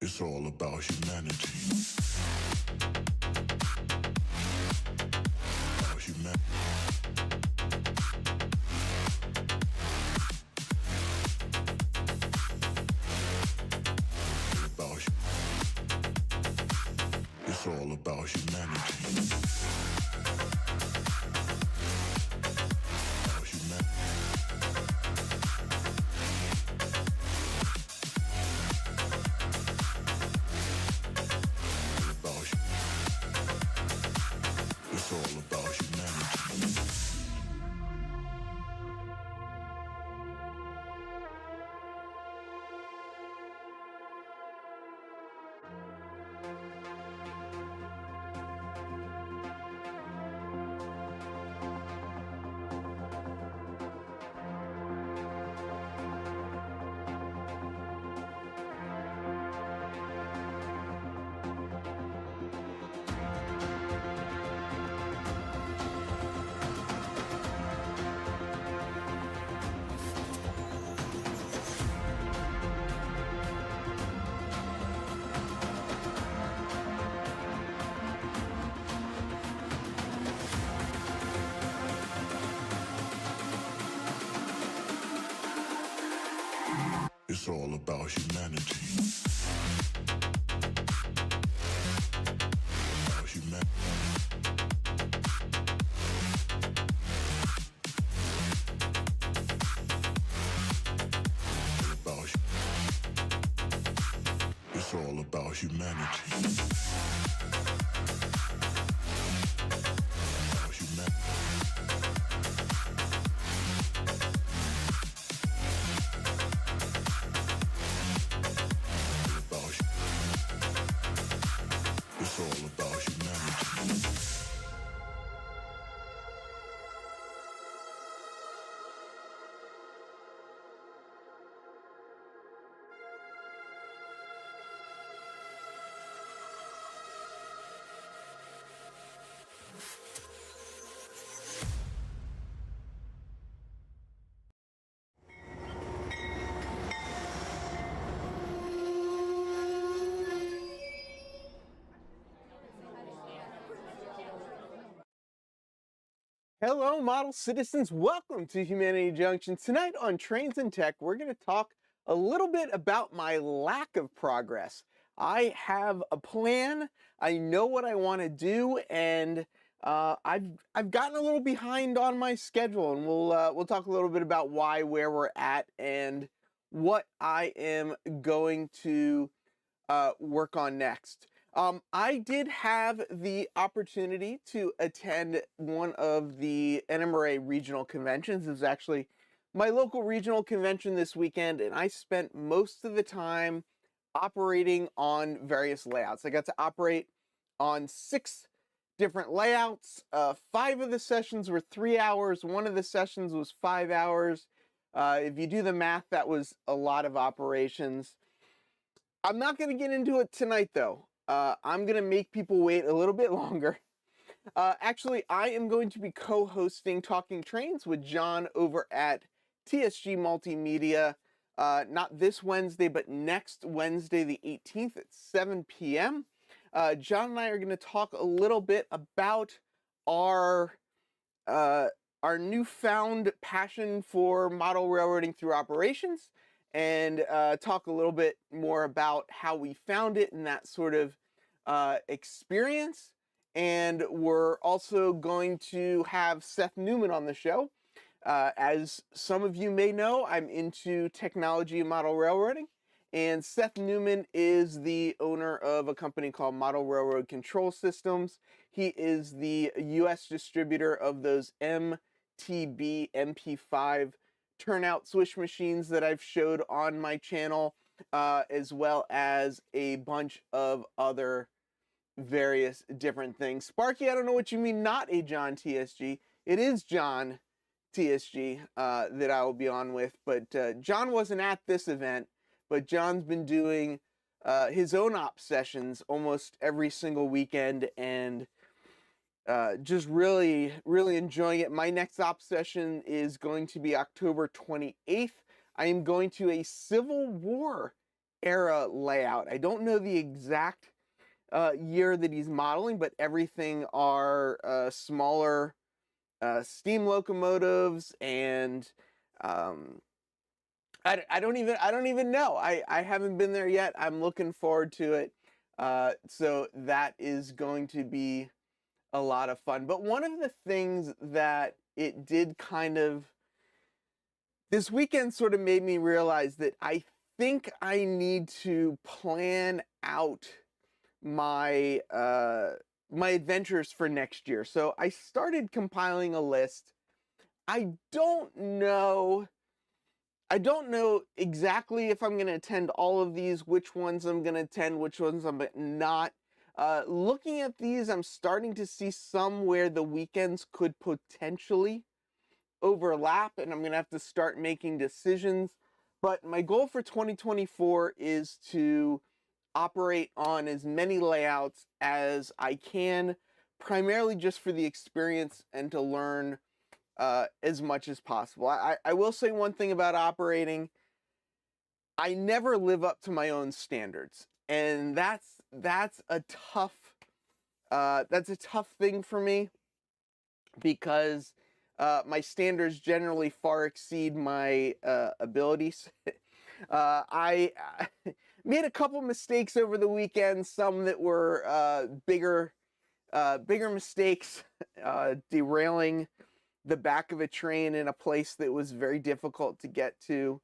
It's all about humanity. About humanity. It's all about humanity. About humanity. It's all about humanity. It's all about humanity. About humanity. It's all about humanity. About humanity. It's all about humanity. Hello, model citizens. Welcome to Humanity Junction. Tonight on Trains and Tech, we're going to talk a little bit about my lack of progress. I have a plan. I know what I want to do, and I've gotten a little behind on my schedule, and we'll talk a little bit about why, where we're at, and what I am going to work on next. I did have the opportunity to attend one of the NMRA regional conventions. It was actually my local regional convention this weekend, and I spent most of the time operating on various layouts. I got to operate on 6 different layouts. 5 of the sessions were 3 hours. 1 of the sessions was 5 hours. If you do the math, that was a lot of operations. I'm not going to get into it tonight, though. I'm going to make people wait a little bit longer. Actually, I am going to be co-hosting Talking Trains with John over at TSG Multimedia, not this Wednesday, but next Wednesday, the 18th at 7 p.m. John and I are going to talk a little bit about our newfound passion for model railroading through operations, and talk a little bit more about how we found it and that sort of experience. And we're also going to have Seth Newman on the show. As some of you may know, I'm into technology and model railroading, and Seth Newman is the owner of a company called Model Railroad Control Systems. He is the U.S. distributor of those MTB MP5 turnout switch machines that I've showed on my channel, as well as a bunch of other various different things. Sparky, I don't know what you mean, not a John TSG. It is John TSG that I will be on with, but John wasn't at this event, but John's been doing his own op sessions almost every single weekend, and just really enjoying it. My next op session is going to be October 28th. I am going to a Civil War era layout. I don't know the exact year that he's modeling, but everything are smaller steam locomotives, and I don't even know. I haven't been there yet. I'm looking forward to it. So that is going to be a lot of fun. But one of the things that it did kind of this weekend sort of made me realize that I think I need to plan out my my adventures for next year. So I started compiling a list. I don't know exactly if I'm going to attend all of these, which ones I'm going to attend, which ones I'm not. Looking at these, I'm starting to see some where the weekends could potentially overlap, and I'm going to have to start making decisions. But my goal for 2024 is to operate on as many layouts as I can, primarily just for the experience and to learn as much as possible. I will say one thing about operating: I never live up to my own standards, and that's a tough thing for me, because my standards generally far exceed my abilities. I made a couple mistakes over the weekend, some that were bigger mistakes, derailing the back of a train in a place that was very difficult to get to.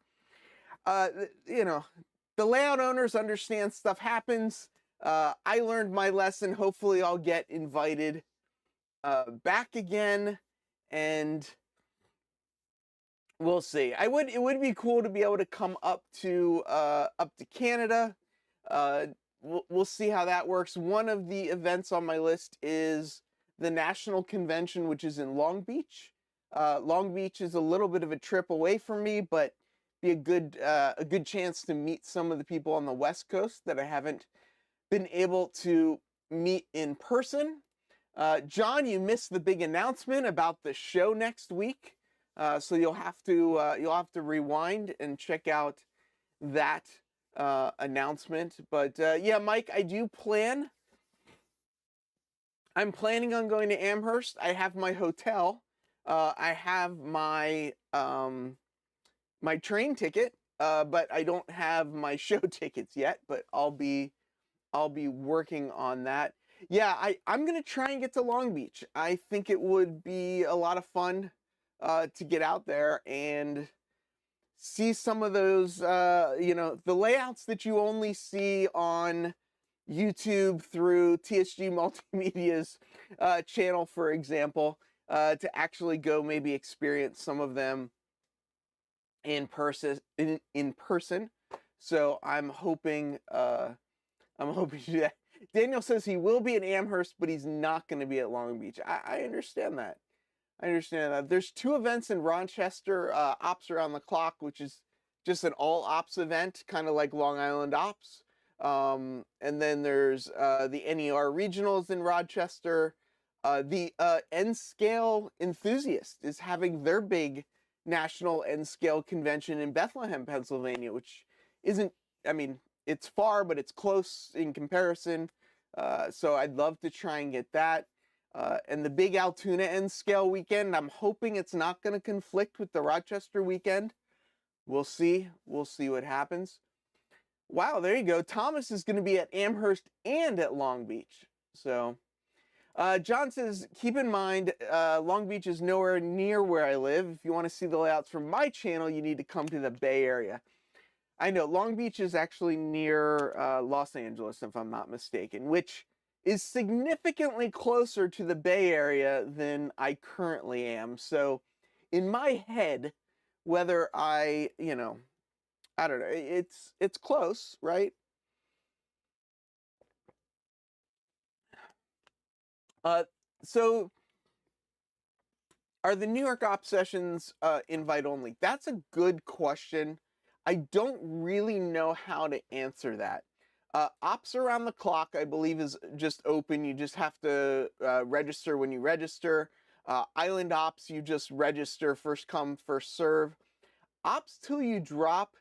You know, the layout owners understand stuff happens. I learned my lesson. Hopefully I'll get invited back again, and we'll see. It would be cool to be able to come up to Canada. We'll see how that works. One of the events on my list is the National Convention, which is in Long Beach. Long Beach is a little bit of a trip away from me, but be a good chance to meet some of the people on the West Coast that I haven't been able to meet in person. John, you missed the big announcement about the show next week, so you'll have to rewind and check out that announcement. But yeah, Mike, I'm planning on going to Amherst. I have my hotel. I have my my train ticket, but I don't have my show tickets yet. But I'll be working on that. Yeah, I'm gonna try and get to Long Beach. I think it would be a lot of fun to get out there and see some of those, the layouts that you only see on YouTube through TSG Multimedia's channel, for example, to actually go maybe experience some of them in person. So I'm hoping to do that. Daniel says he will be in Amherst, but he's not going to be at Long Beach. I understand that. There's two events in Rochester, Ops Around the Clock, which is just an all ops event, kind of like Long Island Ops. And then there's the NER Regionals in Rochester. The N-Scale Enthusiast is having their big national N-Scale convention in Bethlehem, Pennsylvania, which isn't, it's far, but it's close in comparison. So I'd love to try and get that. And the big Altoona N-Scale weekend, I'm hoping it's not going to conflict with the Rochester weekend. We'll see. We'll see what happens. Wow, there you go. Thomas is going to be at Amherst and at Long Beach. So, John says, keep in mind, Long Beach is nowhere near where I live. If you want to see the layouts from my channel, you need to come to the Bay Area. I know, Long Beach is actually near Los Angeles, if I'm not mistaken, which is significantly closer to the Bay Area than I currently am. So, in my head, whether I don't know, it's close, right? So are the New York Op sessions invite only? That's a good question. I don't really know how to answer that. Ops Around the Clock, I believe, is just open. You just have to register when you register. Island Ops, you just register, first come, first serve. Ops Till You Drop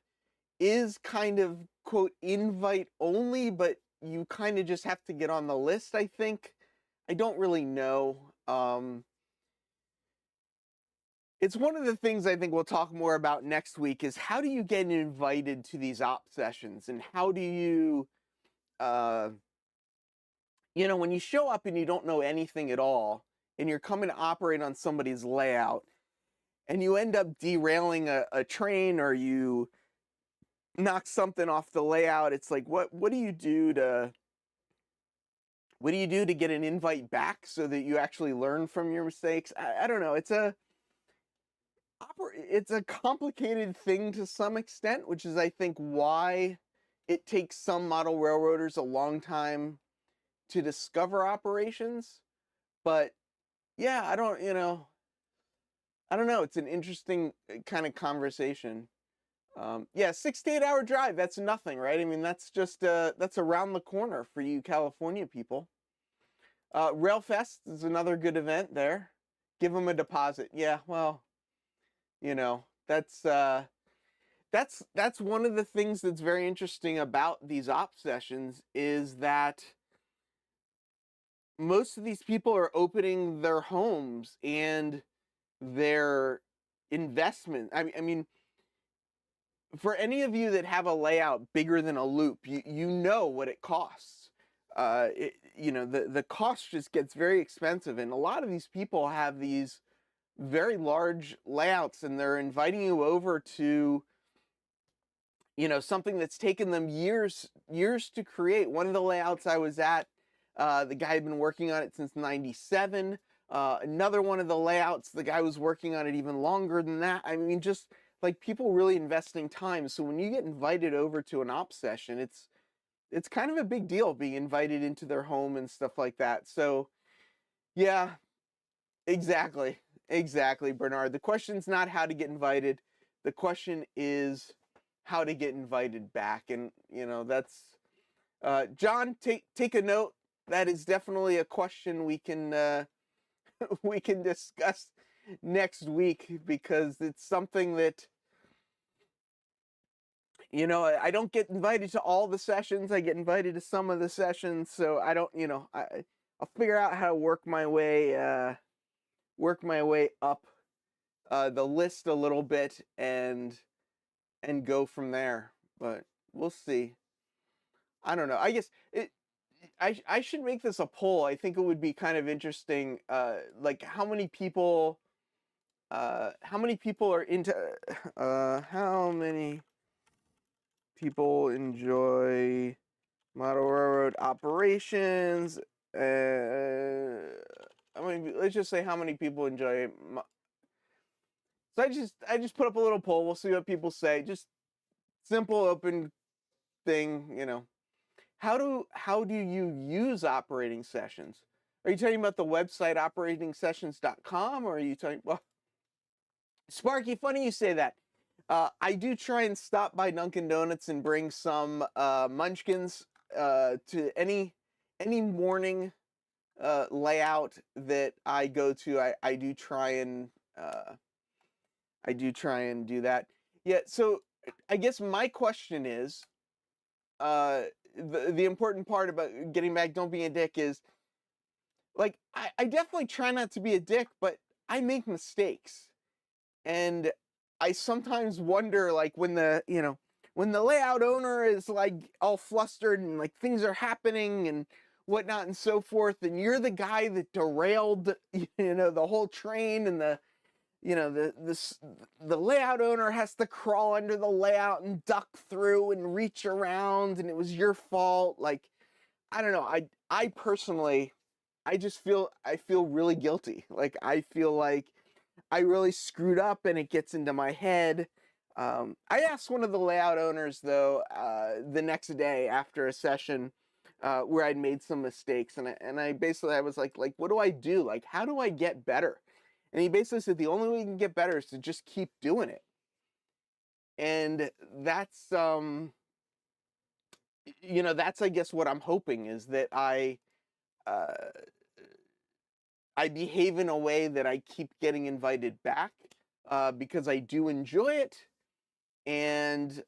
is kind of quote invite only, but you kind of just have to get on the list, I think. I don't really know. It's one of the things I think we'll talk more about next week is how do you get invited to these op sessions, and how do you, when you show up and you don't know anything at all and you're coming to operate on somebody's layout and you end up derailing a train or you knock something off the layout, it's like, what do you do to get an invite back so that you actually learn from your mistakes? I don't know. It's a complicated thing to some extent, which is, I think, why it takes some model railroaders a long time to discover operations. But yeah, I don't know. It's an interesting kind of conversation. Yeah, 6 to 8 hour drive, that's nothing, right? I mean, that's just that's around the corner for you California people. Railfest is another good event there. Give them a deposit. Yeah, well, that's one of the things that's very interesting about these op sessions is that most of these people are opening their homes and their investment. I mean, for any of you that have a layout bigger than a loop, you know what it costs. The cost just gets very expensive, and a lot of these people have these very large layouts, and they're inviting you over to, something that's taken them years to create. One of the layouts I was at, the guy had been working on it since '97. Another one of the layouts, the guy was working on it even longer than that. I mean, just like people really investing time. So when you get invited over to an op session, it's kind of a big deal being invited into their home and stuff like that. So yeah, exactly, Bernard. The question's not how to get invited. The question is how to get invited back. And that's John, take a note. That is definitely a question we can we can discuss next week, because it's something that I don't get invited to all the sessions. I get invited to some of the sessions, so I don't, I'll figure out how to work my way up the list a little bit and go from there. But we'll see. I don't know. I guess I should make this a poll. I think it would be kind of interesting. Like how many people are into how many people enjoy model railroad operations. Let's just say how many people enjoy. So I just put up a little poll. We'll see what people say. Just simple, open thing. How do you use operating sessions? Are you talking about the website operatingsessions.com, or are you talking? Well, Sparky, funny you say that. I do try and stop by Dunkin' Donuts and bring some munchkins to any morning layout that I go to. I do try and do that. Yeah. So I guess my question is, the important part about getting back, don't be a dick, is like I definitely try not to be a dick, but I make mistakes. And I sometimes wonder, like, when the layout owner is like all flustered and like things are happening and whatnot and so forth, and you're the guy that derailed, the whole train, and the layout owner has to crawl under the layout and duck through and reach around, and it was your fault. Like, I don't know. I personally, I feel really guilty. Like, I feel like I really screwed up, and it gets into my head. I asked one of the layout owners, though, the next day after a session where I'd made some mistakes, and I basically, I was like, what do I do? Like, how do I get better? And he basically said the only way you can get better is to just keep doing it. And that's that's, I guess, what I'm hoping, is that I behave in a way that I keep getting invited back, because I do enjoy it. And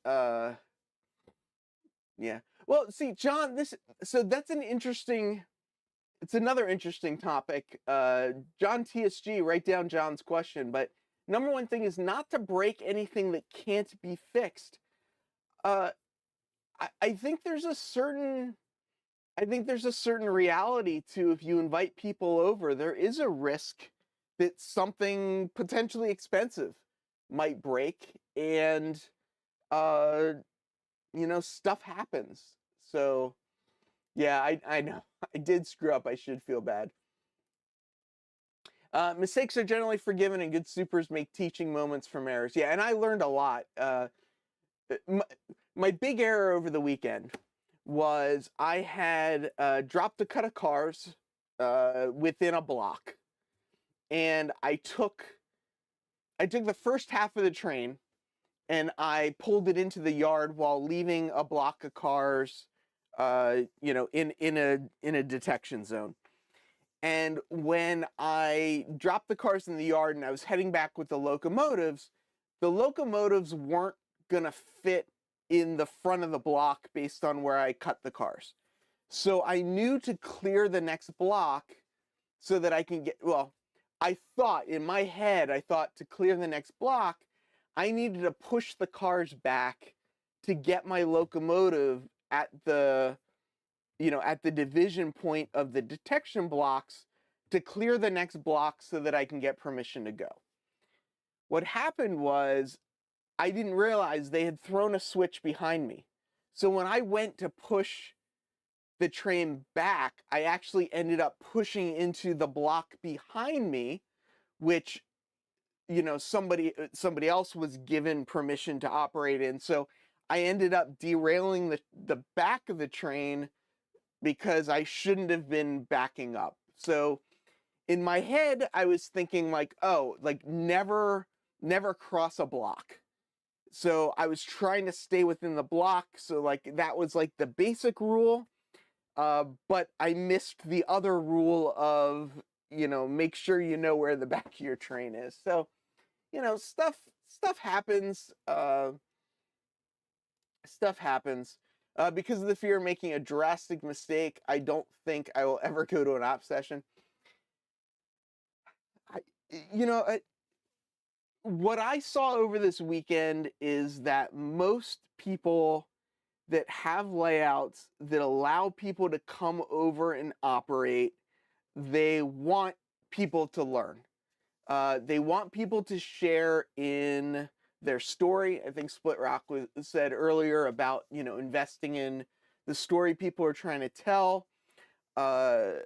Yeah. Well, see, John, so that's it's another interesting topic. John TSG, write down John's question, but number one thing is not to break anything that can't be fixed. Uh, I think there's a certain reality to if you invite people over, there is a risk that something potentially expensive might break, and uh, stuff happens. So yeah, I know I did screw up. I should feel bad. Mistakes are generally forgiven, and good supers make teaching moments from errors. Yeah, and I learned a lot. My big error over the weekend was I had dropped a cut of cars within a block, and I took the first half of the train and I pulled it into the yard while leaving a block of cars, in a detection zone. And when I dropped the cars in the yard and I was heading back with the locomotives weren't gonna fit in the front of the block based on where I cut the cars. So I knew to clear the next block so that I can I thought in my head, to clear the next block, I needed to push the cars back to get my locomotive at the division point of the detection blocks to clear the next block so that I can get permission to go. What happened was I didn't realize they had thrown a switch behind me. So when I went to push the train back, I actually ended up pushing into the block behind me, which somebody else was given permission to operate in. So I ended up derailing the back of the train because I shouldn't have been backing up. So in my head, I was thinking like, oh, like never cross a block. So I was trying to stay within the block. So like that was like the basic rule. But I missed the other rule of, make sure you know where the back of your train is. So, stuff happens. Stuff happens. Because of the fear of making a drastic mistake, I don't think I will ever go to an op session. What I saw over this weekend is that most people that have layouts that allow people to come over and operate, they want people to learn. They want people to share in their story. I think Split Rock said earlier about, investing in the story people are trying to tell. I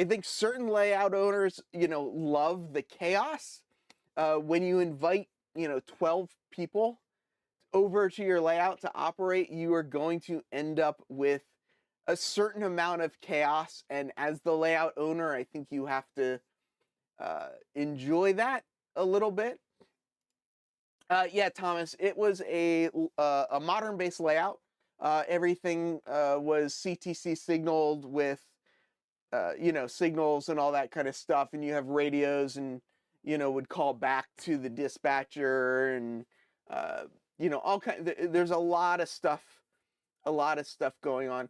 think certain layout owners, love the chaos. When you invite, 12 people over to your layout to operate, you are going to end up with a certain amount of chaos. And as the layout owner, I think you have to enjoy that a little bit. Yeah, Thomas, it was a modern-based layout. Everything was CTC signaled with, signals and all that kind of stuff. And you have radios and, would call back to the dispatcher and, all kind. There's a lot of stuff going on.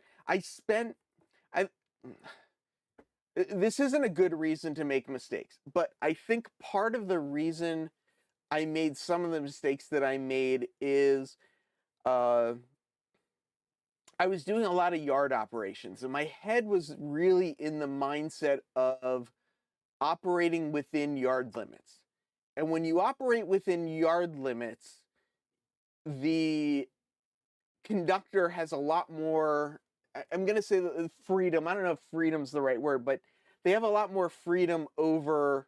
This isn't a good reason to make mistakes, but I think part of the reason I made some of the mistakes that I made is I was doing a lot of yard operations, and my head was really in the mindset of operating within yard limits. And when you operate within yard limits, the conductor has a lot more, I'm going to say freedom. I don't know if freedom's the right word, but they have a lot more freedom over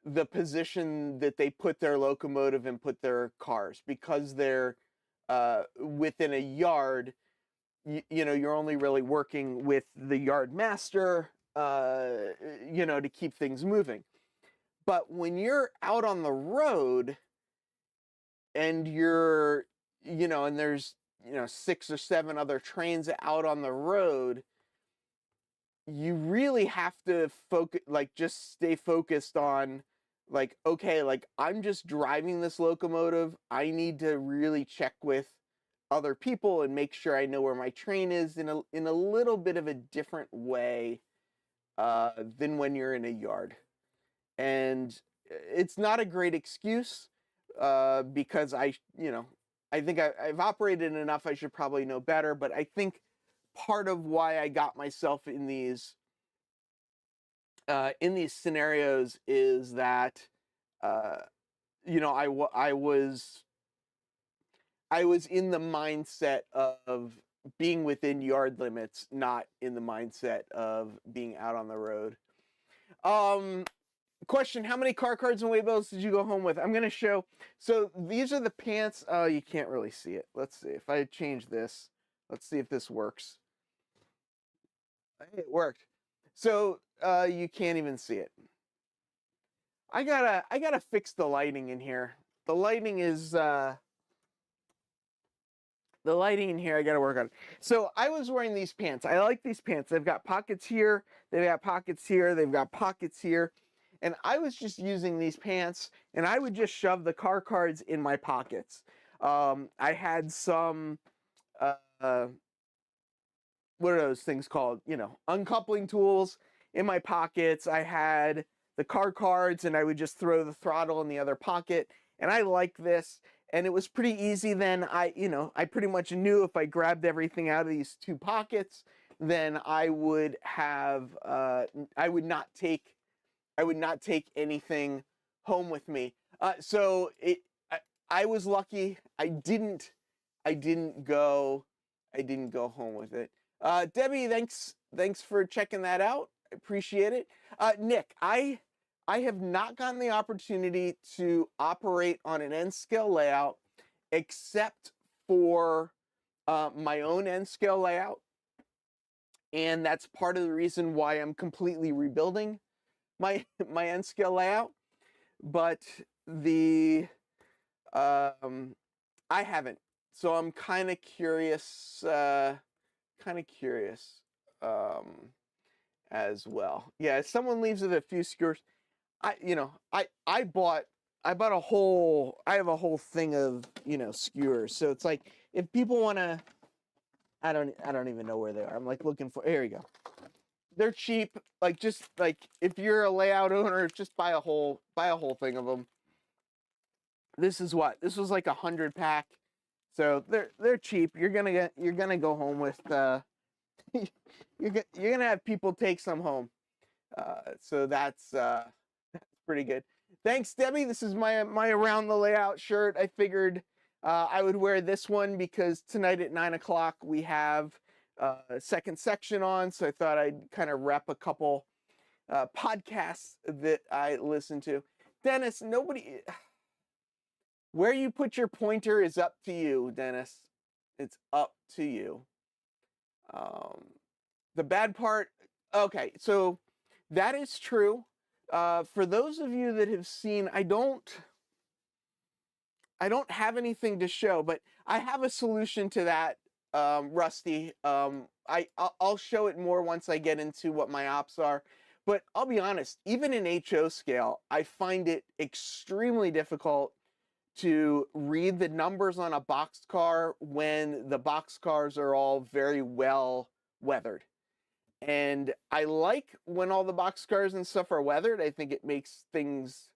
the position that they put their locomotive and put their cars, because they're within a yard. You're only really working with the yard master, to keep things moving. But when you're out on the road and and there's 6 or 7 other trains out on the road, you really have to focus, like just stay focused on, like, okay, like I'm just driving this locomotive. I need to really check with other people and make sure I know where my train is in a little bit of a different way than when you're in a yard. And it's not a great excuse because I think I've operated enough. I should probably know better. But I think part of why I got myself in these scenarios is that I was in the mindset of being within yard limits, not in the mindset of being out on the road. Question, how many car cards and waybills did you go home with? I'm going to show. So these are the pants. Oh, you can't really see it. Let's see. If I change this, let's see if this works. It worked. So you can't even see it. I gotta fix the lighting in here. The lighting in here I gotta work on. So I was wearing these pants. I like these pants. They've got pockets here, they've got pockets here, they've got pockets here. And I was just using these pants and I would just shove the car cards in my pockets. I had some what are those things called? Uncoupling tools in my pockets. I had the car cards and I would just throw the throttle in the other pocket. And I like this. And it was pretty easy then. I pretty much knew if I grabbed everything out of these two pockets, then I would have, I would not take anything home with me. I was lucky. I didn't go home with it. Debbie, thanks for checking that out. I appreciate it. Nick, I have not gotten the opportunity to operate on an N scale layout except for my own N scale layout. And that's part of the reason why I'm completely rebuilding my N scale layout. But I haven't. So I'm kind of curious as well. Yeah, if someone leaves with a few skewers, I have a whole thing of, skewers. So it's like if people want to, I don't even know where they are. I'm like looking for, here we go. They're cheap. Like just like if you're a layout owner, just buy a whole thing of them. This was like 100 pack. So they're cheap. You're gonna go home with you're gonna have people take some home. So that's pretty good. Thanks, Debbie. This is my around the layout shirt. I figured I would wear this one because tonight at 9 o'clock we have a second section on. So I thought I'd kind of rep a couple podcasts that I listen to. Dennis, where you put your pointer is up to you, Dennis. It's up to you. The bad part, okay, so that is true. For those of you that have seen, I don't have anything to show, but I have a solution to that, Rusty. I'll show it more once I get into what my ops are. But I'll be honest, even in HO scale, I find it extremely difficult to read the numbers on a boxcar when the boxcars are all very well weathered. And I like when all the boxcars and stuff are weathered. I think it makes things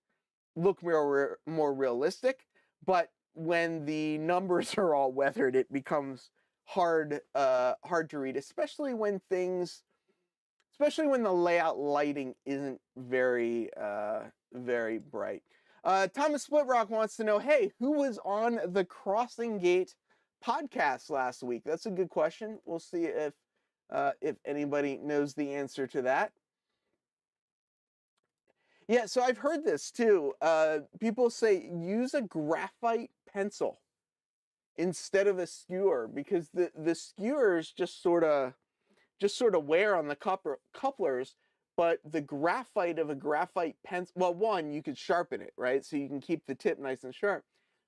look more realistic. But when the numbers are all weathered, it becomes hard to read, especially when the layout lighting isn't very bright. Thomas Splitrock wants to know, hey, who was on the Crossing Gate podcast last week? That's a good question. We'll see if anybody knows the answer to that. Yeah, so I've heard this too. People say use a graphite pencil instead of a skewer because the skewers just sort of wear on the couplers, but the graphite of a graphite pencil, well, one, you could sharpen it, right? So you can keep the tip nice and sharp.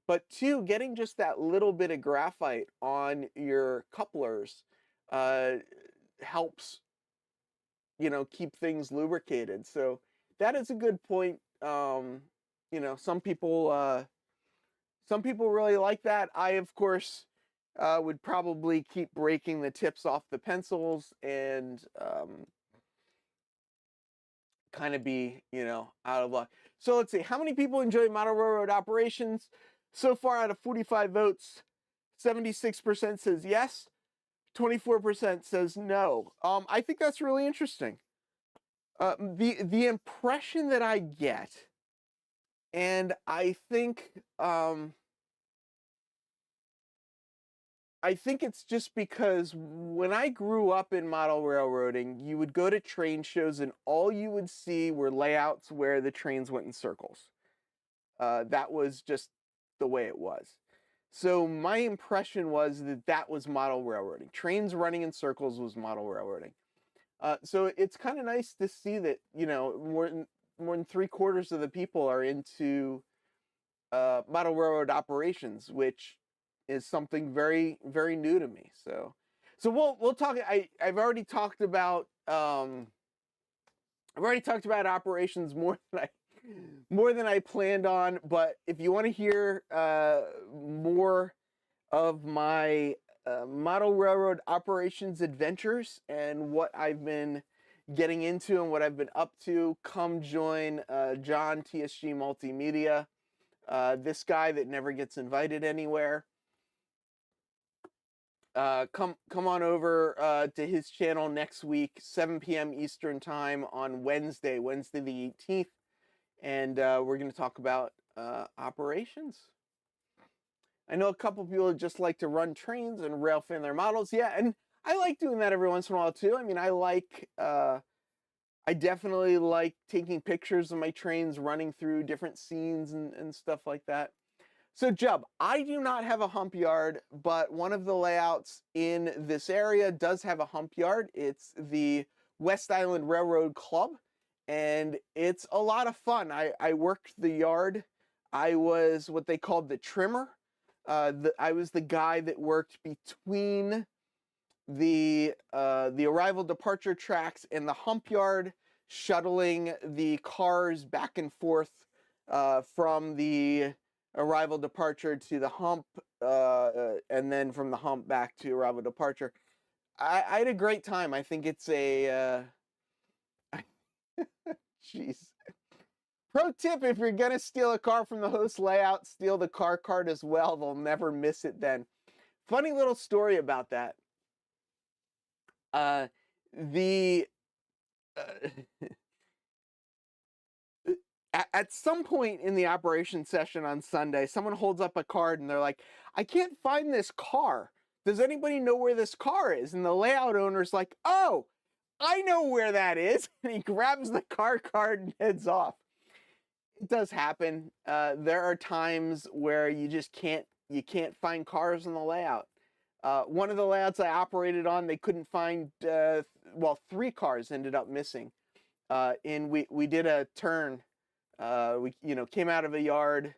But two, getting just that little bit of graphite on your couplers helps, keep things lubricated. So that is a good point. Some people really like that. I, of course, would probably keep breaking the tips off the pencils and kind of be, out of luck. So let's see, how many people enjoy model railroad operations? So far, out of 45 votes, 76% says yes, 24% says no. I think that's really interesting. The impression that I get, and I think it's just because when I grew up in model railroading, you would go to train shows and all you would see were layouts where the trains went in circles. That was just the way it was. So my impression was that that was model railroading. Trains running in circles was model railroading. So it's kind of nice to see that, more than 3/4 of the people are into model railroad operations, which is something very, very new to me. So we'll talk. I've already talked about operations more than I planned on. But if you want to hear more of my model railroad operations adventures and what I've been getting into and what I've been up to, come join John, TSG Multimedia, this guy that never gets invited anywhere. Come on over to his channel next week, 7 p.m. Eastern time on Wednesday the 18th, and we're going to talk about operations. I know a couple people just like to run trains and rail fan their models. Yeah, and I like doing that every once in a while too. I mean, I definitely like taking pictures of my trains running through different scenes and stuff like that. So Jub, I do not have a hump yard, but one of the layouts in this area does have a hump yard. It's the West Island Railroad Club, and it's a lot of fun. I worked the yard. I was what they called the trimmer. I was the guy that worked between the arrival departure tracks and the hump yard, shuttling the cars back and forth from the arrival departure to the hump, and then from the hump back to arrival departure. I had a great time. I think it's a jeez. Pro tip, if you're gonna steal a car from the host layout, steal the car card as well. They'll never miss it then. Funny little story about that. The at some point in the operation session on Sunday, someone holds up a card and they're like, I can't find this car. Does anybody know where this car is? And the layout owner's like, oh, I know where that is. And he grabs the car card and heads off. It does happen. There are times where you just can't find cars in the layout. One of the layouts I operated on, they couldn't find, 3 cars ended up missing. And we did a turn. We came out of a yard,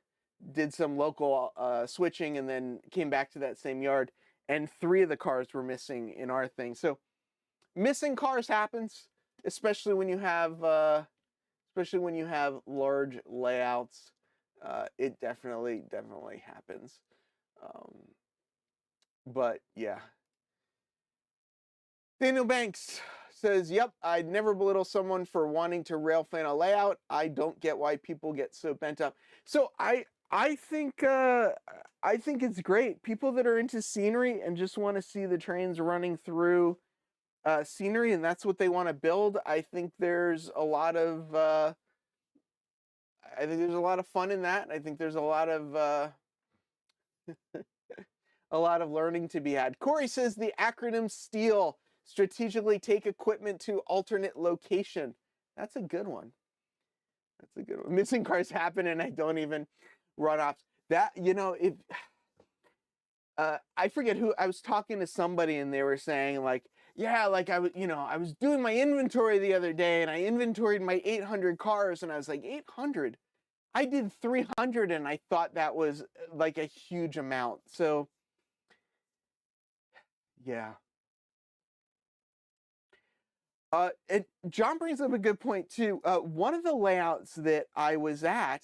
did some local switching, and then came back to that same yard, and 3 of the cars were missing in our thing. So missing cars happens, especially when you have large layouts. It definitely happens. But yeah. Daniel Banks says, yep, I'd never belittle someone for wanting to rail fan a layout. I don't get why people get so bent up. So I think it's great. People that are into scenery and just want to see the trains running through scenery, and that's what they want to build. I think there's a lot of fun in that. I think there's a lot of learning to be had. Corey says the acronym STEAL, strategically take equipment to alternate location. That's a good one. Missing cars happen and I don't even run off. That, if I forget who, I was talking to somebody and they were saying like, yeah, like I was doing my inventory the other day and I inventoried my 800 cars and I was like, 800? I did 300 and I thought that was like a huge amount. So yeah. And John brings up a good point too. One of the layouts that I was at,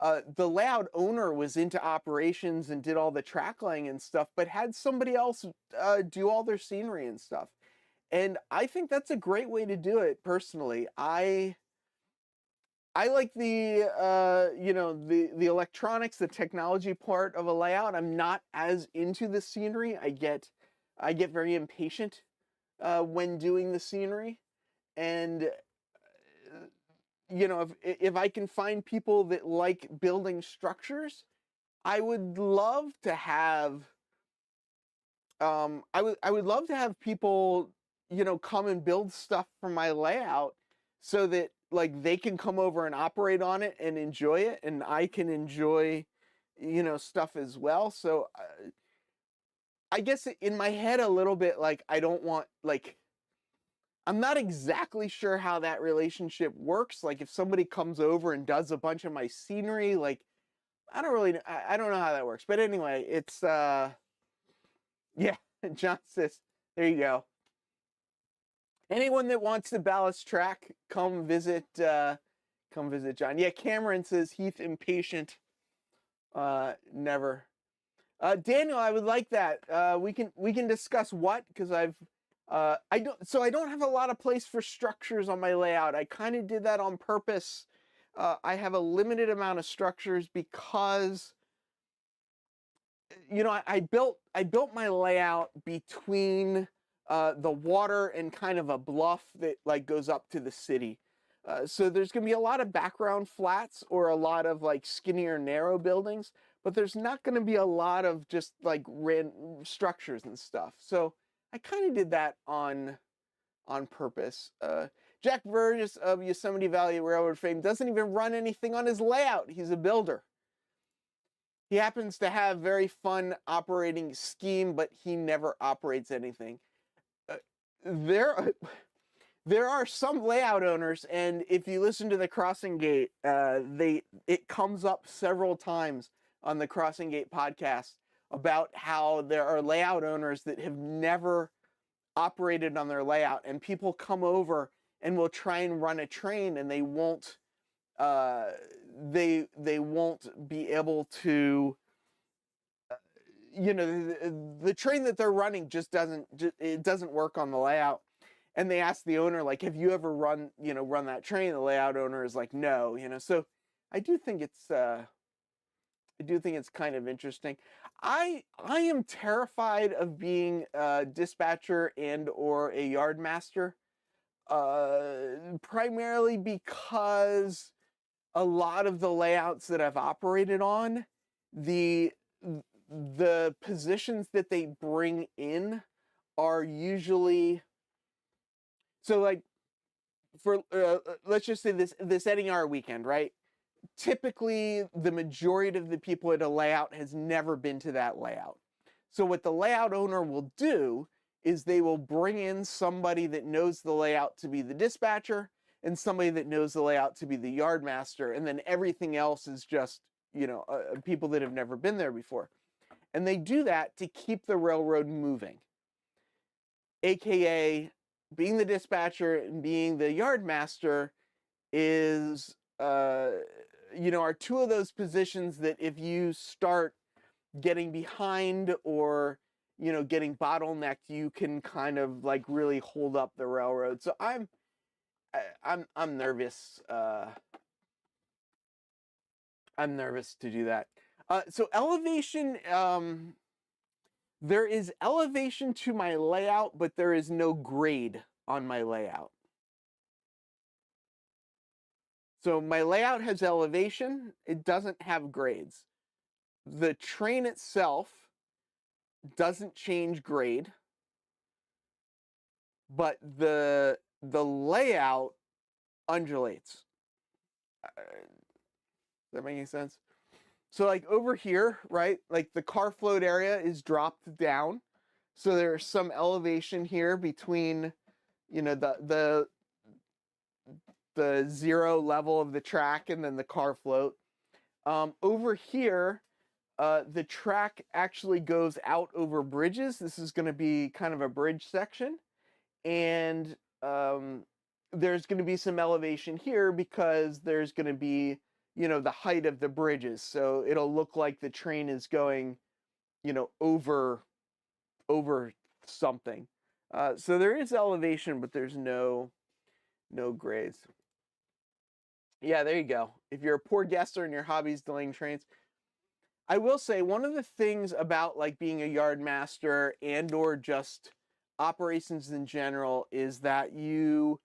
the layout owner was into operations and did all the track laying and stuff, but had somebody else do all their scenery and stuff. And I think that's a great way to do it personally. I like the the electronics, the technology part of a layout. I'm not as into the scenery. I get very impatient when doing the scenery, and if I can find people that like building structures, I would love to have I would love to have people, come and build stuff for my layout so that like they can come over and operate on it and enjoy it, and I can enjoy, stuff as well. So I guess in my head a little bit, like I don't want like I'm not exactly sure how that relationship works. Like if somebody comes over and does a bunch of my scenery, like I don't know how that works. But anyway, it's yeah, John says, there you go. Anyone that wants the ballast track, come visit John. Yeah, Cameron says Heath impatient. Never. Daniel, I would like that. We can discuss what, because I don't have a lot of place for structures on my layout. I kind of did that on purpose. I have a limited amount of structures because I built my layout between the water and kind of a bluff that like goes up to the city. So there's going to be a lot of background flats or a lot of like skinnier, narrow buildings, but there's not going to be a lot of just like structures and stuff. So I kind of did that on purpose. Jack Burgess of Yosemite Valley Railroad fame doesn't even run anything on his layout. He's a builder. He happens to have very fun operating scheme, but he never operates anything. There are some layout owners, and if you listen to the Crossing Gate, it comes up several times on the Crossing Gate podcast about how there are layout owners that have never operated on their layout, and people come over and will try and run a train, and they won't be able to. The train that they're running just doesn't work on the layout. And they ask the owner, like, have you ever run that train? The layout owner is like, no, so I do think it's kind of interesting. I am terrified of being a dispatcher and or a yard master, primarily because a lot of the layouts that I've operated on, the positions that they bring in are usually, so like for let's just say this NER weekend, right? Typically the majority of the people at a layout has never been to that layout. So what the layout owner will do is they will bring in somebody that knows the layout to be the dispatcher and somebody that knows the layout to be the yard master, and then everything else is just people that have never been there before. And they do that to keep the railroad moving, aka being the dispatcher and being the yard master is are two of those positions that if you start getting behind or getting bottlenecked, you can kind of like really hold up the railroad. So I'm nervous. I'm nervous to do that. So elevation, there is elevation to my layout, but there is no grade on my layout. So my layout has elevation, it doesn't have grades. The train itself doesn't change grade, but the layout undulates. Does that make any sense? So like over here, right, like the car float area is dropped down. So there's some elevation here between, the zero level of the track and then the car float. Over here, the track actually goes out over bridges. This is going to be kind of a bridge section. And there's going to be some elevation here because there's going to be, you know, the height of the bridges. So it'll look like the train is going, you know, over something. So there is elevation, but there's no grades. Yeah, there you go. If you're a poor guesser and your hobby is delaying trains, I will say one of the things about like being a yard master and or just operations in general is that you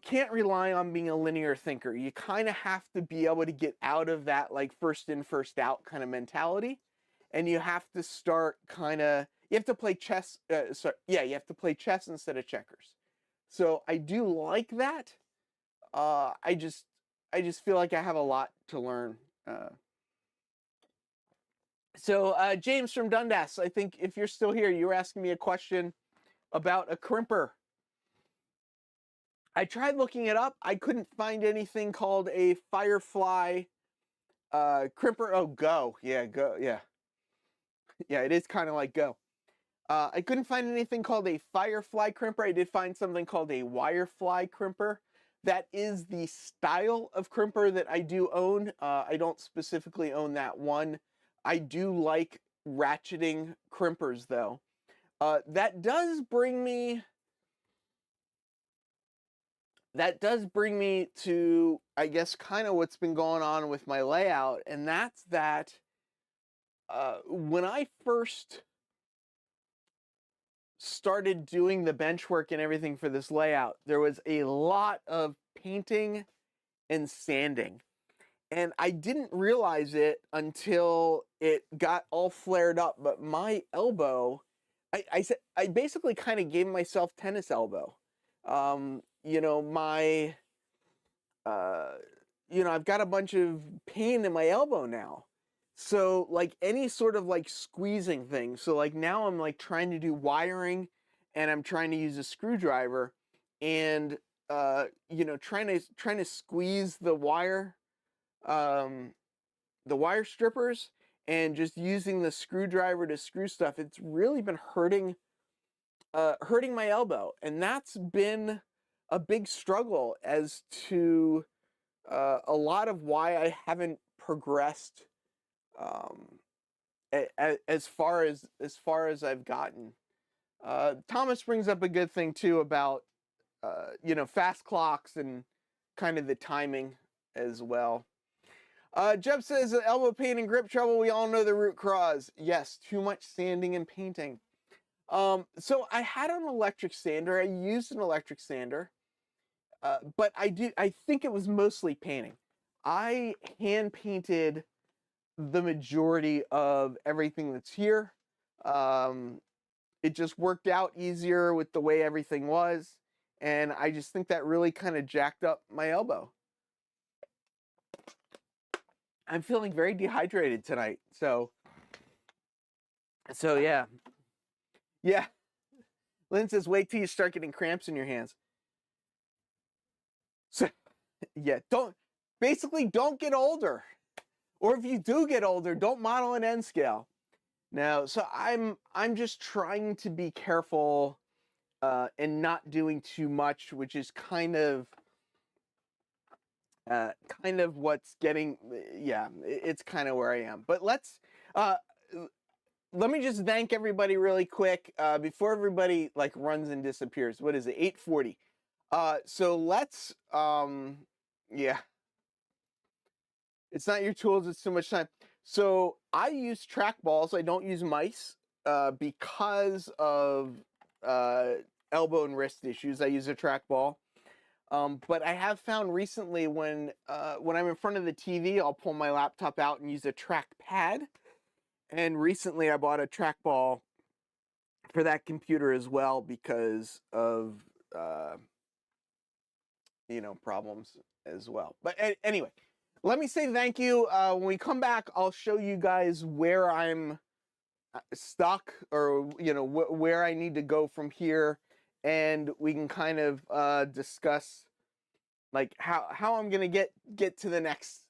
can't rely on being a linear thinker. You kind of have to be able to get out of that like first in first out kind of mentality, and you have to start you have to play chess. You have to play chess instead of checkers. So I do like that. I just feel like I have a lot to learn. So James from Dundas, I think if you're still here, you were asking me a question about a crimper. I tried looking it up. I couldn't find anything called a Firefly crimper. Oh, Go. Yeah, Go. Yeah. Yeah, it is kind of like Go. I couldn't find anything called a Firefly crimper. I did find something called a Wirefly crimper. That is the style of crimper that I do own. I don't specifically own that one. I do like ratcheting crimpers, though. That does bring me to, I guess, kind of what's been going on with my layout, and that's that when I first started doing the bench work and everything for this layout, there was a lot of painting and sanding. And I didn't realize it until it got all flared up, but my elbow, I basically kind of gave myself tennis elbow. You know, I've got a bunch of pain in my elbow now. So like any sort of like squeezing thing. So like now I'm like trying to do wiring and I'm trying to use a screwdriver and trying to squeeze the wire strippers and just using the screwdriver to screw stuff. It's really been hurting my elbow, and that's been a big struggle as to a lot of why I haven't progressed as far as I've gotten. Thomas brings up a good thing too about fast clocks and kind of the timing as well. Jeb says elbow pain and grip trouble. We all know the root cause. Yes, too much sanding and painting. So I had an electric sander. I used an electric sander, but I think it was mostly painting. I hand painted the majority of everything that's here. It just worked out easier with the way everything was, and I just think that really kind of jacked up my elbow. I'm feeling very dehydrated tonight, so yeah. Yeah. Lynn says, wait till you start getting cramps in your hands. So, yeah, don't get older. Or if you do get older, don't model an N scale. Now, so I'm just trying to be careful and not doing too much, which is kind of what's getting, it's kind of where I am. But let me just thank everybody really quick before everybody like runs and disappears. What is it? 8:40. So let's it's not your tools, it's too much time. So I use trackballs. I don't use mice because of elbow and wrist issues. I use a trackball. But I have found recently when I'm in front of the TV, I'll pull my laptop out and use a trackpad. And recently I bought a trackball for that computer as well because of problems as well. But anyway, let me say thank you. When we come back, I'll show you guys where I'm stuck or where I need to go from here, and we can kind of discuss like how I'm gonna get to the next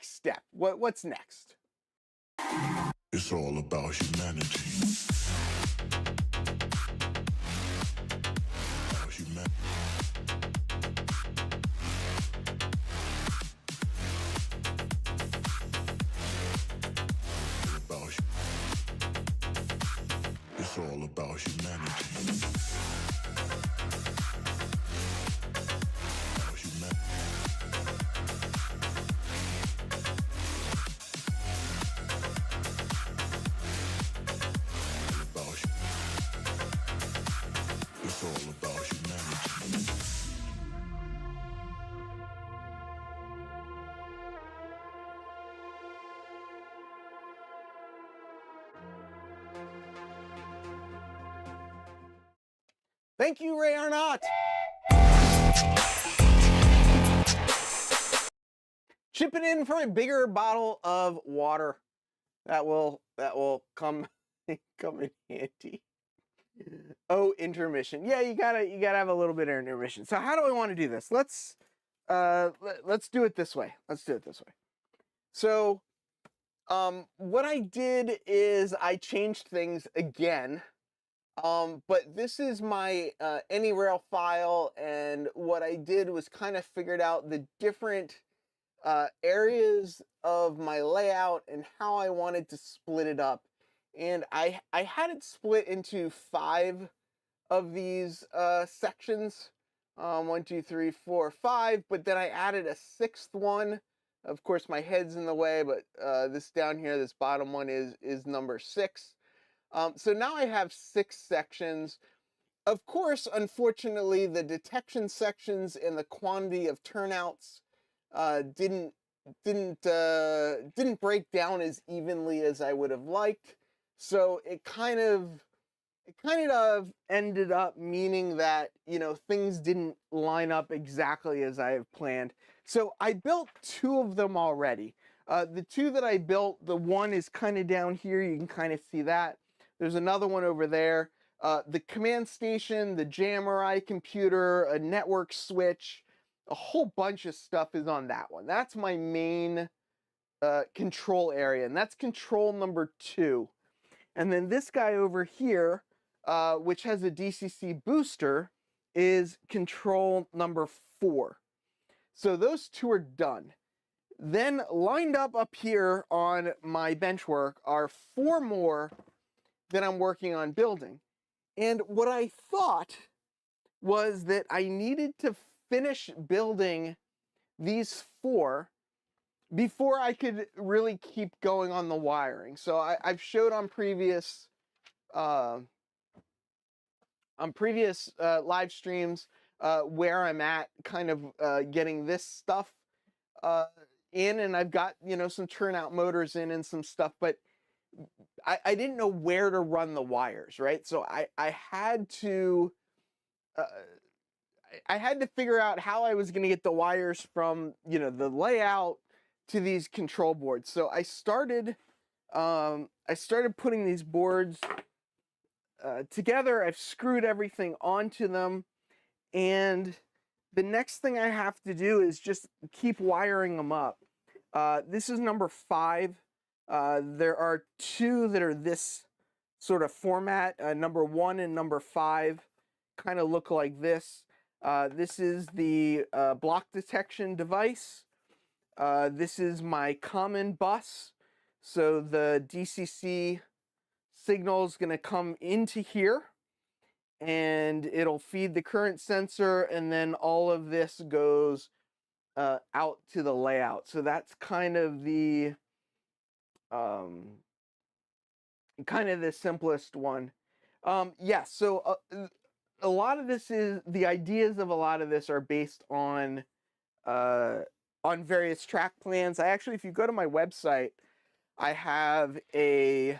step. What's next? It's all about humanity. About humanity. all about humanity. It's all about humanity. Thank you, Ray Arnott. Chipping in for a bigger bottle of water. That will come come in handy. Oh, intermission. Yeah, you gotta have a little bit of intermission. So how do I want to do this? Let's do it this way. Let's do it this way. So what I did is I changed things again. But this is my AnyRail file, and what I did was kind of figured out the different areas of my layout and how I wanted to split it up. And I had it split into 5 of these sections. 1, 2, 3, 4, 5, but then I added a 6th one. Of course, my head's in the way, but this down here, this bottom one is number 6. So now I have 6 sections. Of course, unfortunately, the detection sections and the quantity of turnouts didn't break down as evenly as I would have liked. So it kind of ended up meaning that, you know, things didn't line up exactly as I have planned. So I built 2 of them already. The 2 that I built, the one is kind of down here. You can kind of see that. There's another one over there. The command station, the JMRI computer, a network switch, a whole bunch of stuff is on that one. That's my main control area, and that's control number 2. And then this guy over here, which has a DCC booster, is control number 4. So those 2 are done. Then lined up here on my bench work are 4 more that I'm working on building. And what I thought was that I needed to finish building these 4 before I could really keep going on the wiring. So I've showed on previous live streams where I'm at, kind of getting this stuff in, and I've got, you know, some turnout motors in and some stuff, but I didn't know where to run the wires, right? So I had to figure out how I was going to get the wires from, you know, the layout to these control boards. So I started putting these boards together. I've screwed everything onto them, and the next thing I have to do is just keep wiring them up. This is number 5. There are 2 that are this sort of format. Number 1 and number 5 kind of look like this. This is the block detection device. This is my common bus. So the DCC signal is going to come into here, and it'll feed the current sensor, and then all of this goes out to the layout. So that's kind of the simplest one. Yeah, so a lot of this is, the ideas of a lot of this are based on various track plans. I actually, if you go to my website, I have a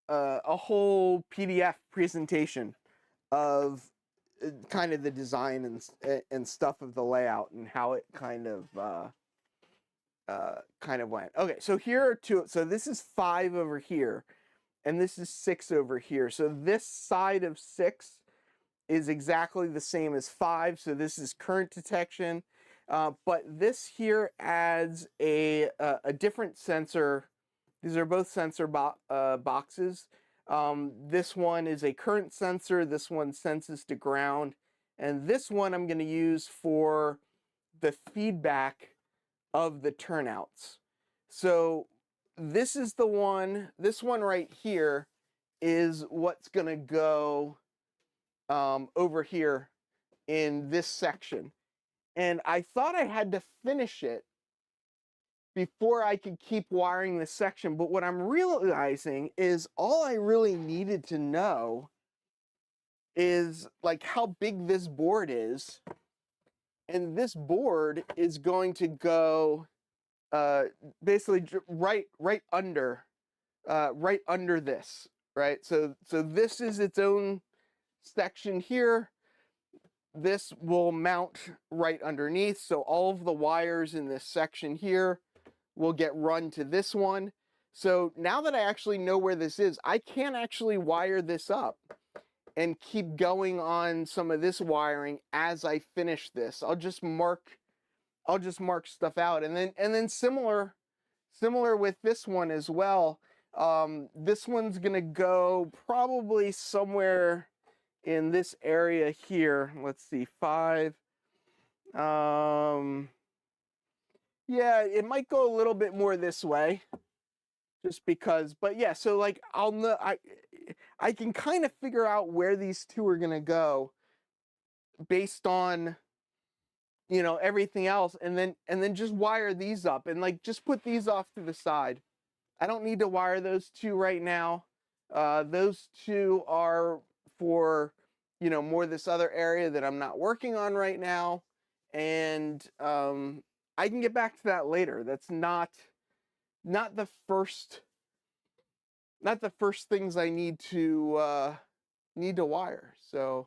whole PDF presentation of kind of the design and stuff of the layout and how it kind of went. Okay, so here are 2. So this is 5 over here, and this is 6 over here. So this side of 6 is exactly the same as 5. So this is current detection, but this here adds a different sensor. These are both sensor boxes. This one is a current sensor. This one senses to ground, and this one I'm going to use for the feedback of the turnouts. So this is the one. This one right here is what's going to go over here in this section. And I thought I had to finish it before I could keep wiring this section. But what I'm realizing is all I really needed to know is like how big this board is. And this board is going to go basically right under this, right? So this is its own section here. This will mount right underneath. So all of the wires in this section here will get run to this one. So now that I actually know where this is, I can actually wire this up and keep going on some of this wiring as I finish this. I'll just mark stuff out, and then similar with this one as well. This one's gonna go probably somewhere in this area here. Let's see, 5. Yeah, it might go a little bit more this way, just because. But yeah, so like I'll know, I can kind of figure out where these two are gonna go based on, you know, everything else, and then just wire these up and like just put these off to the side. I don't need to wire those two right now. Those two are for, you know, more this other area that I'm not working on right now, and I can get back to that later. That's not the first things I need to wire. So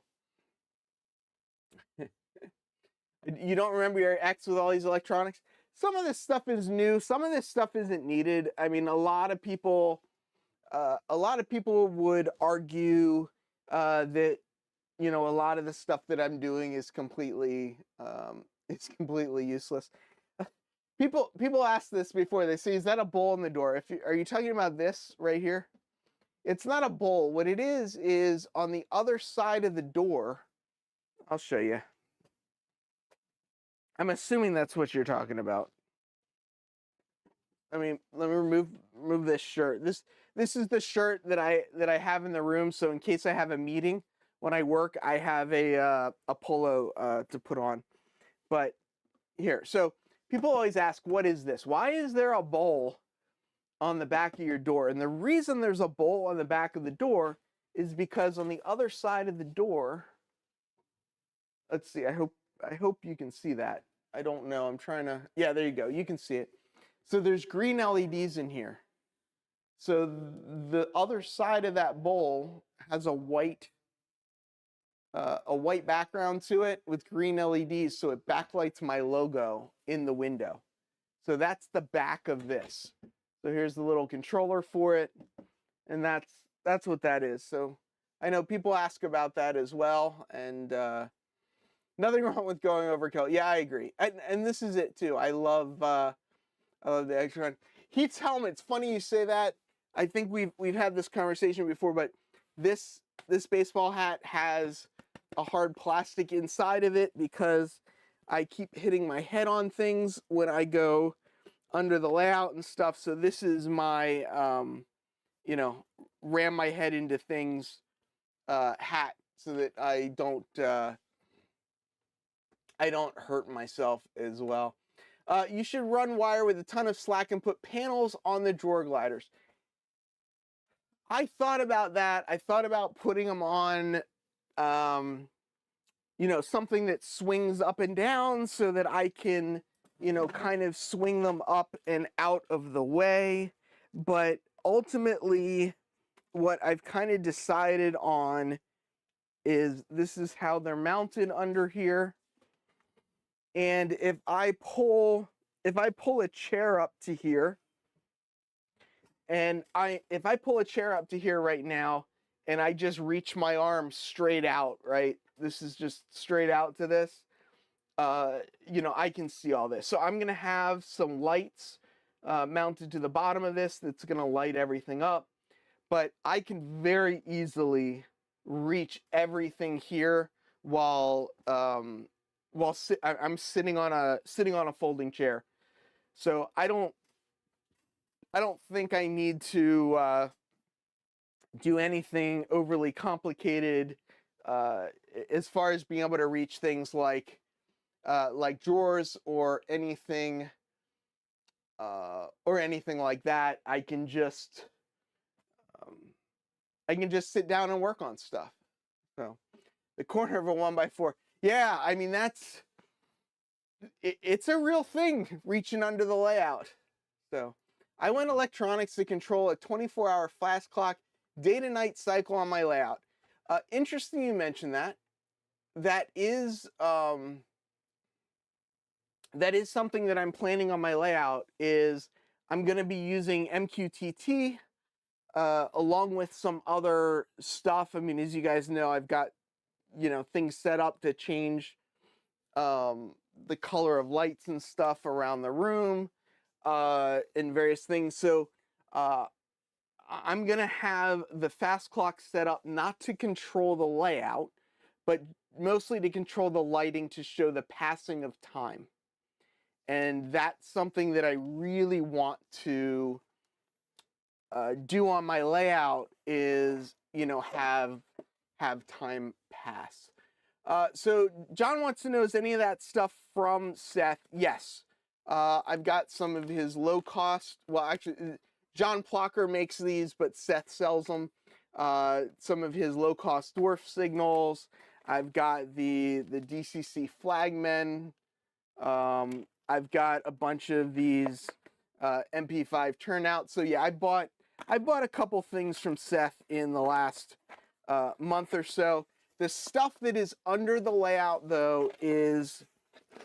you don't remember your ex with all these electronics? Some of this stuff is new. Some of this stuff isn't needed. I mean, a lot of people would argue that, you know, a lot of the stuff that I'm doing is completely useless. People ask this before. They say, "Is that a bowl in the door?" Are you talking about this right here? It's not a bowl. What it is on the other side of the door. I'll show you. I'm assuming that's what you're talking about. I mean, let me remove this shirt. This is the shirt that I have in the room. So in case I have a meeting when I work, I have a polo to put on. But here, so people always ask, what is this? Why is there a bowl on the back of your door? And the reason there's a bowl on the back of the door is because on the other side of the door, let's see, I hope you can see that. I don't know. I'm trying to, yeah, there you go. You can see it. So there's green LEDs in here. So the other side of that bowl has a white background to it with green LEDs, so it backlights my logo in the window. So that's the back of this. So here's the little controller for it, and that's what that is. So I know people ask about that as well, and nothing wrong with going overkill. Yeah, I agree. And this is it too. I love the extra. Heat's helmet's funny you say that. I think we've had this conversation before, but this baseball hat has a hard plastic inside of it because I keep hitting my head on things when I go under the layout and stuff. So this is my you know, ram my head into things hat, so that I don't hurt myself as well. You should run wire with a ton of slack and put panels on the drawer gliders. I thought about that. I thought about putting them on, you know, something that swings up and down so that I can, you know, kind of swing them up and out of the way. But ultimately, what I've kind of decided on is this is how they're mounted under here. And if I pull a chair up to here, and if I pull a chair up to here right now, and I just reach my arm straight out, right? This is just straight out to this. You know, I can see all this. So I'm gonna have some lights mounted to the bottom of this that's gonna light everything up. But I can very easily reach everything here while I'm sitting on a folding chair. So I don't think I need to do anything overly complicated as far as being able to reach things like drawers or anything like that. Um, I can just sit down and work on stuff. So the corner of a 1x4. Yeah, I mean it's a real thing, reaching under the layout. So I went electronics to control a 24-hour flash clock day to night cycle on my layout. Interesting you mentioned that. That is something that I'm planning on my layout. Is I'm going to be using MQTT along with some other stuff. I mean, as you guys know, I've got things set up to change the color of lights and stuff around the room and various things. So I'm gonna have the fast clock set up not to control the layout, but mostly to control the lighting to show the passing of time. And that's something that I really want to do on my layout, is have time pass. So John wants to know, is any of that stuff from Seth? Yes. I've got some of his low cost, well actually John Plocker makes these, but Seth sells them. Some of his low cost dwarf signals. I've got the DCC flagmen. I've got a bunch of these MP5 turnouts. So yeah, I bought a couple things from Seth in the last month or so. The stuff that is under the layout, though, is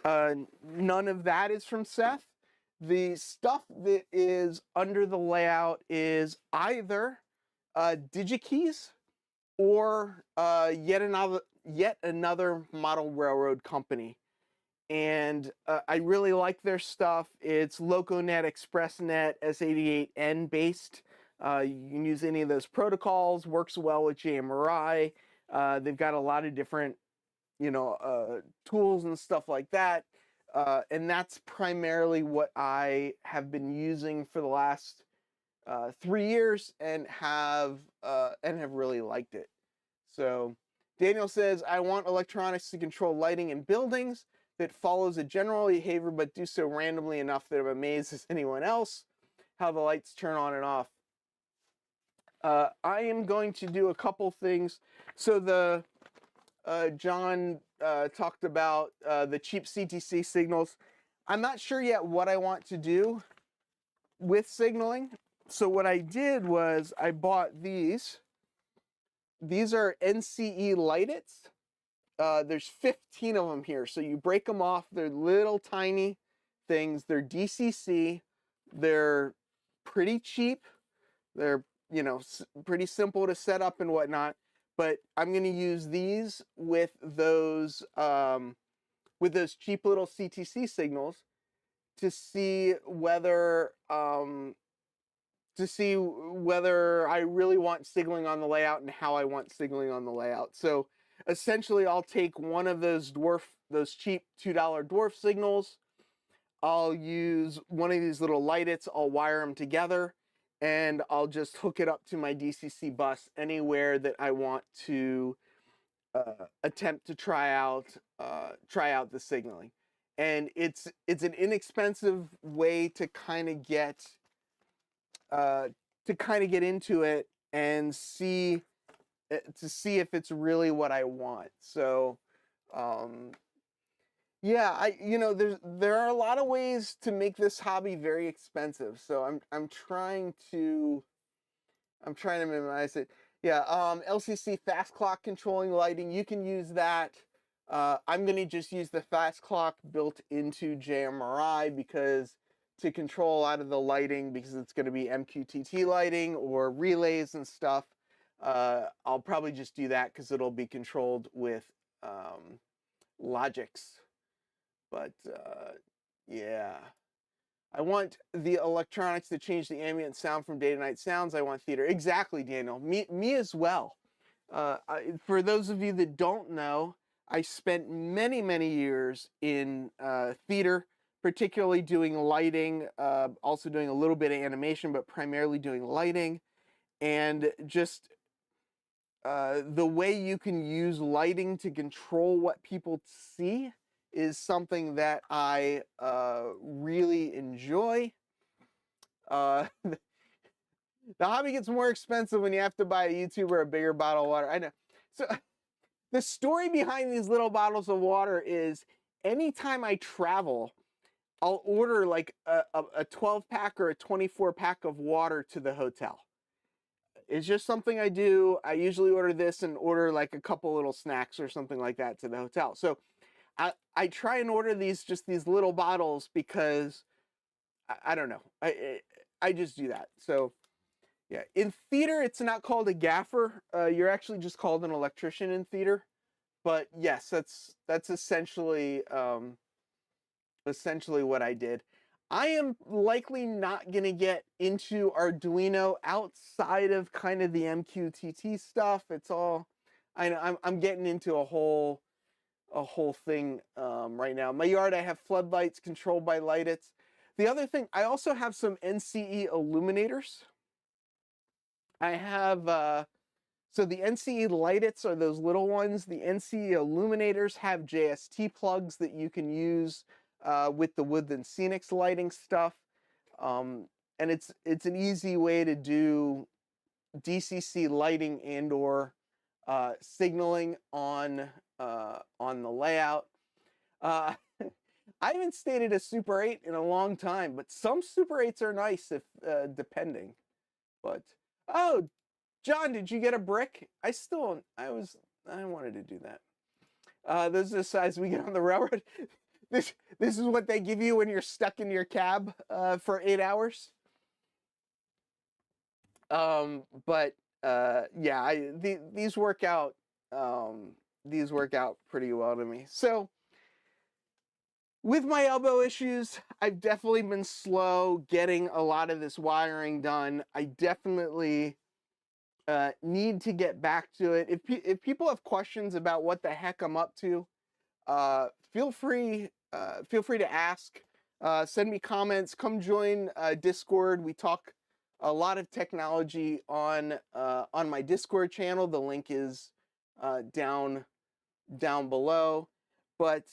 none of that is from Seth. The stuff that is under the layout is either DigiKeys or yet another model railroad company. And I really like their stuff. It's LocoNet, ExpressNet, S88N based. You can use any of those protocols. Works well with JMRI. They've got a lot of different, tools and stuff like that. And that's primarily what I have been using for the last 3 years and have really liked it. So Daniel says, I want electronics to control lighting in buildings that follows a general behavior but do so randomly enough that I'm amazed as anyone else how the lights turn on and off. I am going to do a couple things. So John talked about the cheap CTC signals. I'm not sure yet what I want to do with signaling. So what I did was I bought these. These are NCE Light-Its. There's 15 of them here. So you break them off. They're little tiny things. They're DCC. They're pretty cheap. They're, pretty simple to set up and whatnot. But I'm going to use these with those cheap little CTC signals to see whether I really want signaling on the layout and how I want signaling on the layout. So essentially, I'll take one of those cheap $2 dwarf signals. I'll use one of these little Light-Its. I'll wire them together, and I'll just hook it up to my DCC bus anywhere that I want to attempt to try out the signaling. And it's an inexpensive way to kind of get into it and see if it's really what I want. So yeah, there are a lot of ways to make this hobby very expensive. So I'm trying to minimize it. Yeah, LCC fast clock controlling lighting, you can use that. I'm going to just use the fast clock built into JMRI because to control a lot of the lighting, because it's going to be MQTT lighting or relays and stuff, I'll probably just do that because it'll be controlled with Logix. But yeah, I want the electronics to change the ambient sound from day to night sounds. I want theater. Exactly, Daniel. Me as well. For those of you that don't know, I spent many, many years in theater, particularly doing lighting, also doing a little bit of animation, but primarily doing lighting. And just the way you can use lighting to control what people see is something that I really enjoy. The hobby gets more expensive when you have to buy a YouTuber a bigger bottle of water. I know. So the story behind these little bottles of water is anytime I travel, I'll order like a 12 pack or a 24 pack of water to the hotel. It's just something I do. I usually order this and order like a couple little snacks or something like that to the hotel. So I try and order these little bottles because I don't know. I just do that. So yeah, in theater it's not called a gaffer. You're actually just called an electrician in theater. But yes, that's essentially essentially what I did. I am likely not going to get into Arduino outside of kind of the MQTT stuff. It's all, I'm getting into a whole thing right now. In my yard, I have floodlights controlled by Lightits. The other thing, I also have some NCE illuminators. I have, so the NCE Lightits are those little ones. The NCE illuminators have JST plugs that you can use with the Wood and Scenics lighting stuff. And it's an easy way to do DCC lighting and or signaling on the layout. I haven't stated a Super 8 in a long time, but some Super 8s are nice if depending. But oh, John, did you get a brick? I wanted to do that. This is the size we get on the railroad. This is what they give you when you're stuck in your cab for 8 hours. But yeah, these work out. These work out pretty well to me. So with my elbow issues, I've definitely been slow getting a lot of this wiring done. I definitely need to get back to it. If people have questions about what the heck I'm up to, feel free to ask. Send me comments. Come join Discord. We talk a lot of technology on my Discord channel. The link is down below. But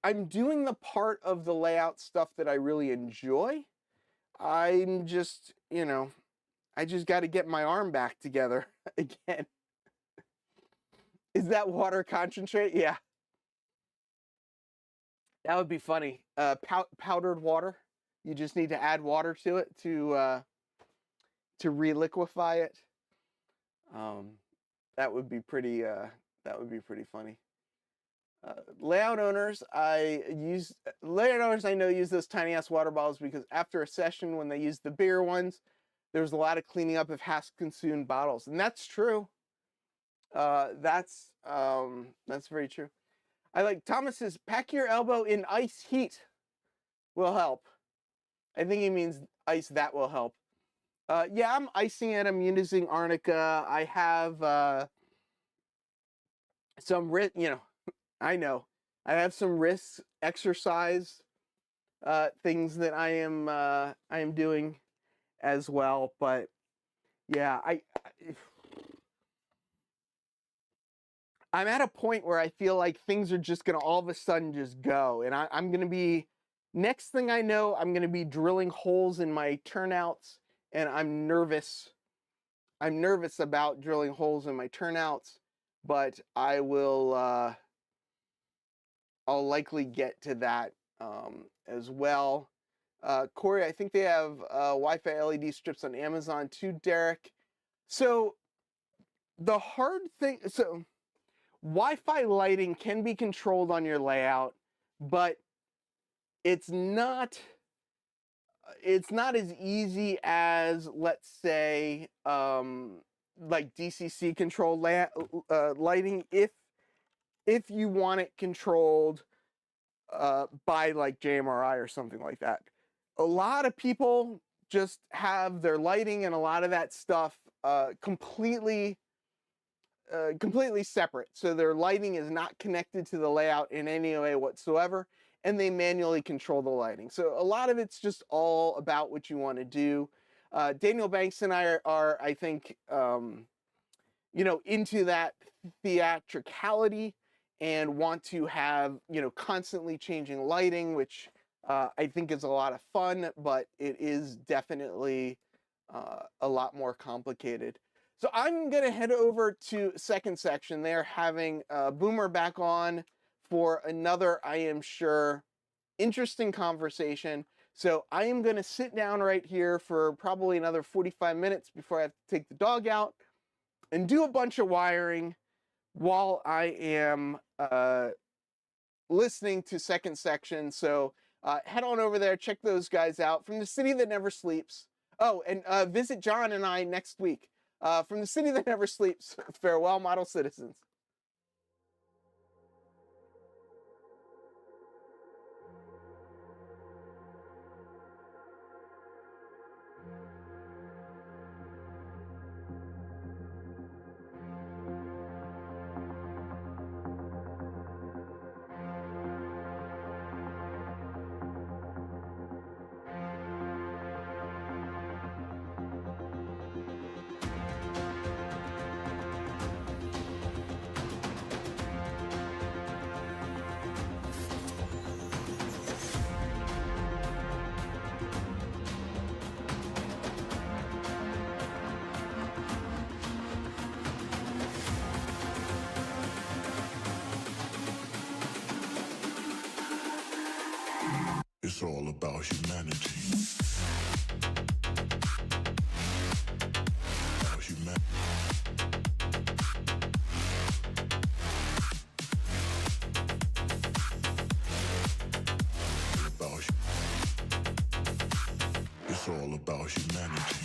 I'm doing the part of the layout stuff that I really enjoy. I'm just, I just got to get my arm back together again. Is that water concentrate? Yeah. That would be funny. Powdered water. You just need to add water to it to reliquefy it. That would be pretty funny. Layout owners I know use those tiny ass water bottles because after a session when they use the bigger ones, there's a lot of cleaning up of half-consumed bottles, and that's true. That's very true. I like Thomas says, pack your elbow in ice heat will help. I think he means ice that will help. Yeah, I'm icing it. I'm using arnica. I have some wrist, I know. I have some wrist exercise things that I am doing as well, but yeah, I'm at a point where I feel like things are just gonna all of a sudden just go, and I'm gonna be, next thing I know, I'm gonna be drilling holes in my turnouts, and I'm nervous. I'm nervous about drilling holes in my turnouts, but I will. I'll likely get to that as well. Corey, I think they have Wi-Fi LED strips on Amazon too, Derek. So the hard thing, so Wi-Fi lighting can be controlled on your layout, but it's not as easy as, let's say, like DCC controlled lighting. If you want it controlled by like JMRI or something like that. A lot of people just have their lighting and a lot of that stuff completely separate. So their lighting is not connected to the layout in any way whatsoever, and they manually control the lighting. So a lot of it's just all about what you want to do. Daniel Banks and I are I think, into that theatricality and want to have, constantly changing lighting, which I think is a lot of fun, but it is definitely a lot more complicated. So I'm going to head over to second section. They're having Boomer back on for another, I am sure, interesting conversation. So I am going to sit down right here for probably another 45 minutes before I have to take the dog out and do a bunch of wiring while I am listening to second section. So head on over there, check those guys out from the city that never sleeps. Oh, and visit John and I next week. From the city that never sleeps, farewell, model citizens. It's all about humanity. About humanity. It's all about humanity.